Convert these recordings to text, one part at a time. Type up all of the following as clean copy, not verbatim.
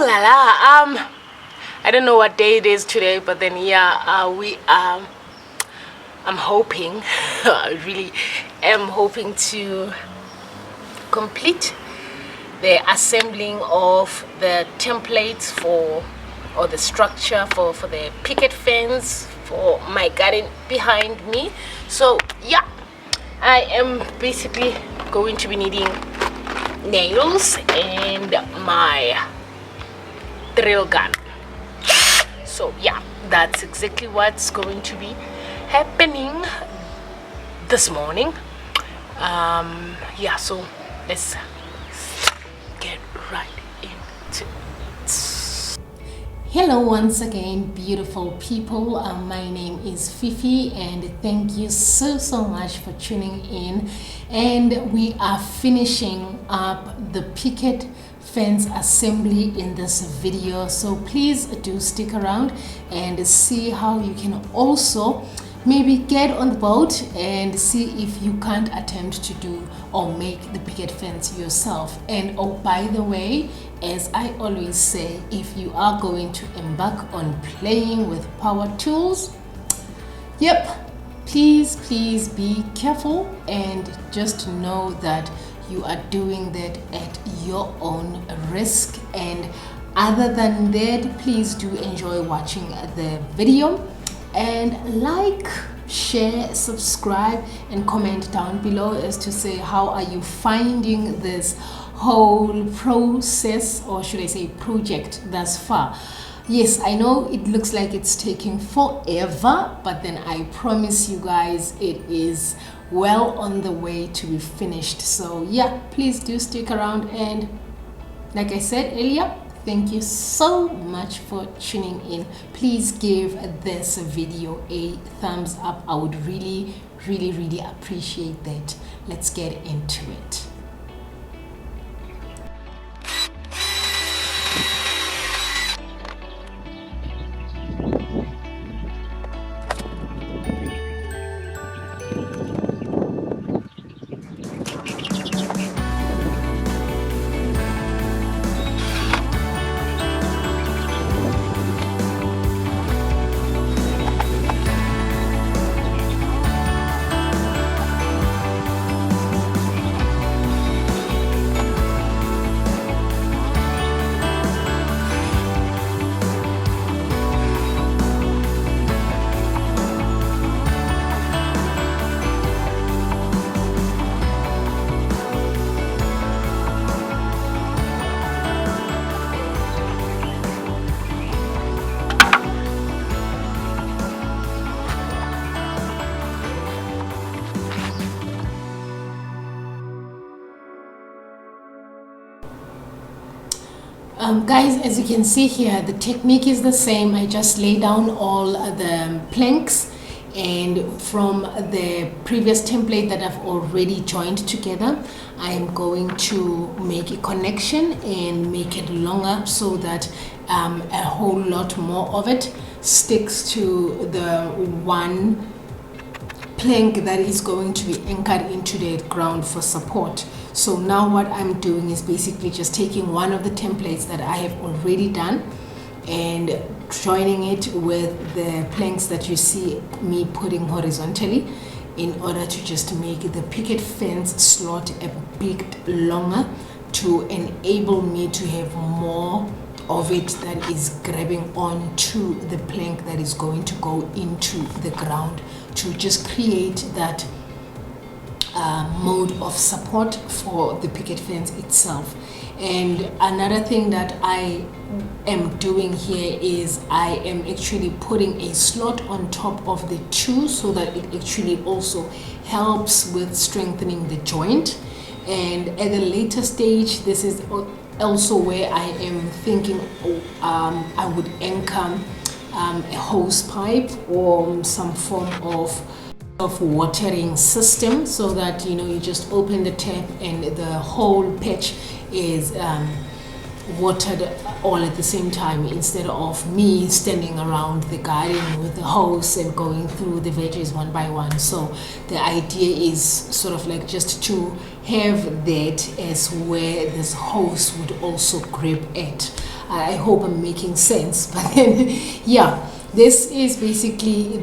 la la. I don't know what day it is today, but then I'm hoping, I really am hoping to complete the assembling of the templates or the structure for the picket fence for my garden behind me. So yeah, I am basically going to be needing nails and my drill gun. So yeah, that's exactly what's going to be happening this morning. Yeah, so let's get right into it. Hello once again, beautiful people. My name is Fifi and thank you so much for tuning in. And we are finishing up the picket fence assembly in this video, so please do stick around and see how you can also maybe get on the boat and see if you can't attempt to do or make the picket fence yourself. And oh, by the way, as I always say, if you are going to embark on playing with power tools, please be careful and just know that you are doing that at your own risk. And other than that, please do enjoy watching the video and like, share, subscribe and comment down below as to say how are you finding this whole process, or should I say project, thus far. Yes, I know it looks like it's taking forever, but then I promise you guys it is well on the way to be finished. So yeah, please do stick around, and like I said earlier, thank you so much for tuning in. Please give this video a thumbs up. I would really appreciate that. Let's get into it. Guys, as you can see here, the technique is the same. I just lay down all the planks, and from the previous template that I've already joined together, I am going to make a connection and make it longer so that a whole lot more of it sticks to the one plank that is going to be anchored into the ground for support. So now what I'm doing is basically just taking one of the templates that I have already done and joining it with the planks that you see me putting horizontally in order to just make the picket fence slot a bit longer to enable me to have more of it that is grabbing onto the plank that is going to go into the ground to just create that mode of support for the picket fence itself. And another thing that I am doing here is I am actually putting a slot on top of the two so that it actually also helps with strengthening the joint. And at a later stage, this is also where I am thinking I would anchor a hose pipe or some form of watering system, so that you just open the tap and the whole patch is watered all at the same time, instead of me standing around the garden with the hose and going through the veggies one by one. So the idea is sort of like just to have that as where this hose would also grip at. I hope I'm making sense. But then yeah, this is basically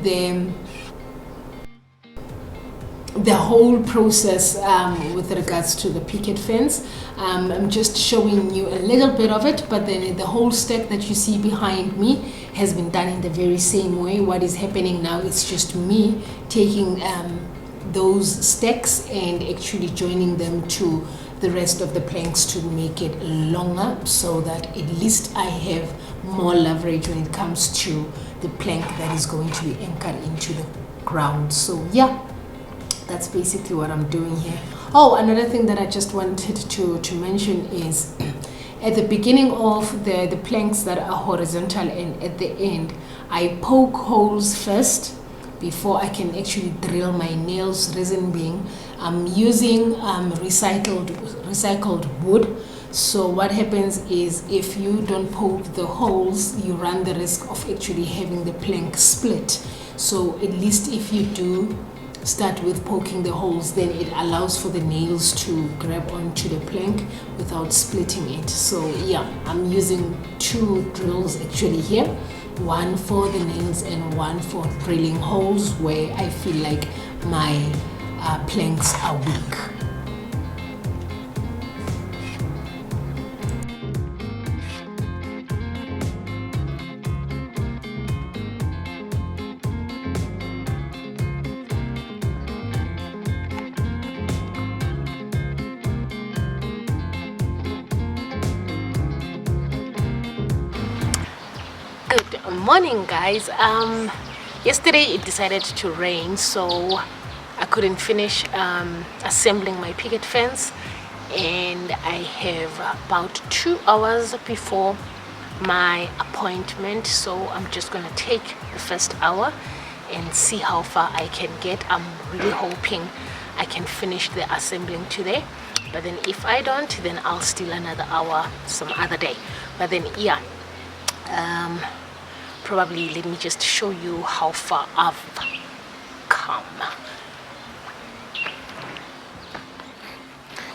the whole process with regards to the picket fence. I'm just showing you a little bit of it, but then the whole stack that you see behind me has been done in the very same way. What is happening now is just me taking those stacks and actually joining them to the rest of the planks to make it longer, so that at least I have more leverage when it comes to the plank that is going to be anchored into the ground. So yeah, that's basically what I'm doing here. Oh, another thing that I just wanted to mention is at the beginning of the planks that are horizontal, and at the end I poke holes first before I can actually drill my nails. Reason being, I'm using recycled wood. So what happens is, if you don't poke the holes, you run the risk of actually having the plank split. So at least if you do start with poking the holes, then it allows for the nails to grab onto the plank without splitting it. So yeah, I'm using 2 drills actually here, one for the nails and one for drilling holes where I feel like my planks are weak. Good morning, guys. Yesterday it decided to rain, so I couldn't finish assembling my picket fence, and I have about 2 hours before my appointment, so I'm just gonna take the first hour and see how far I can get. I'm really hoping I can finish the assembling today, but then if I don't, then I'll steal another hour some other day. But then yeah, probably let me just show you how far I've come.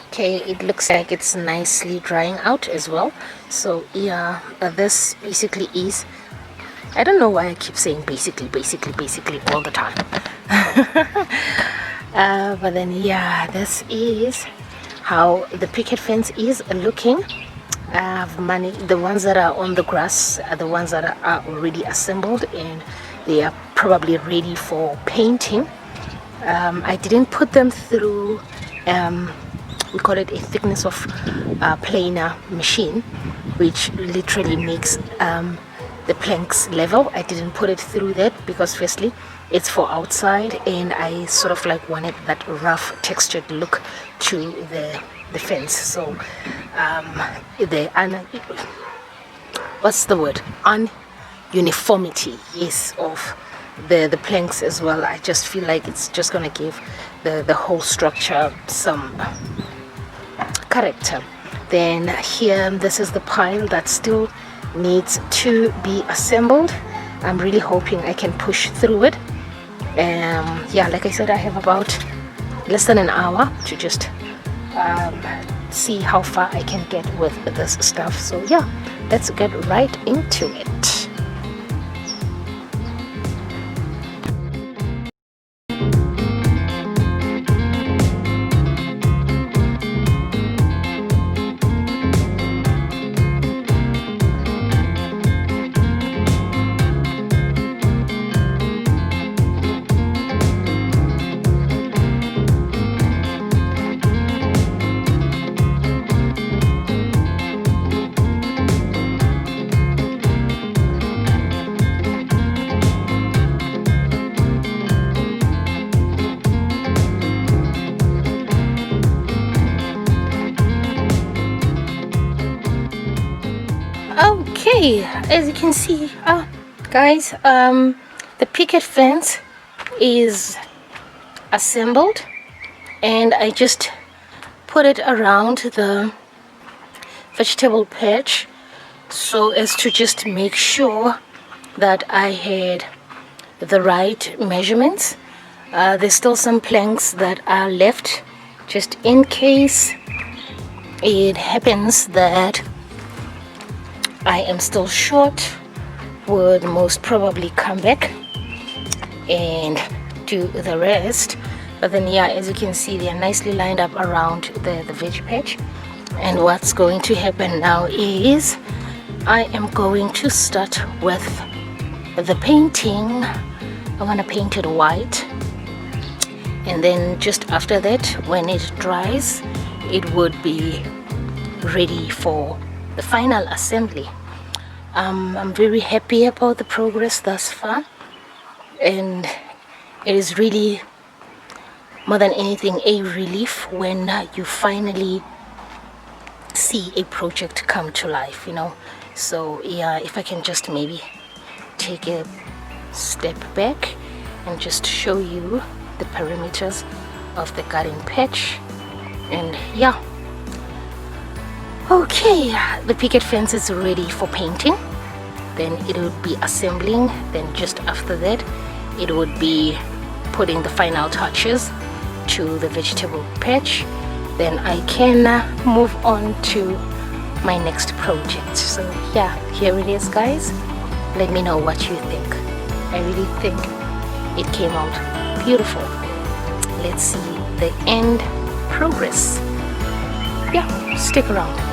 Okay, it looks like it's nicely drying out as well. So yeah, this basically is, I don't know why I keep saying basically all the time. But then yeah, this is how the picket fence is looking. The ones that are on the grass are the ones that are already assembled, and they are probably ready for painting. I didn't put them through we call it a thickness of planer machine, which literally makes the planks level. I didn't put it through that because firstly it's for outside, and I sort of like wanted that rough textured look to the fence. So what's the word, uniformity, yes, of the planks as well. I just feel like it's just gonna give the whole structure some character. Then here, this is the pile that still needs to be assembled. I'm really hoping I can push through it. Yeah, like I said, I have about less than an hour to just see how far I can get with this stuff. So yeah, let's get right into it. Okay, as you can see, guys, the picket fence is assembled, and I just put it around the vegetable patch so as to just make sure that I had the right measurements. There's still some planks that are left just in case it happens that I am still short. Would most probably come back and do the rest. But then yeah, as you can see, they are nicely lined up around the veggie patch. And what's going to happen now is I am going to start with the painting. I want to paint it white, and then just after that, when it dries, it would be ready for the final assembly. I'm very happy about the progress thus far, and it is really, more than anything, a relief when you finally see a project come to life, you know. So yeah, if I can just maybe take a step back and just show you the perimeters of the garden patch. And yeah, okay, the picket fence is ready for painting. Then it would be assembling. Then just after that, it would be putting the final touches to the vegetable patch. Then I can move on to my next project. So yeah, here it is, guys. Let me know what you think. I really think it came out beautiful. Let's see the end progress. Yeah, stick around.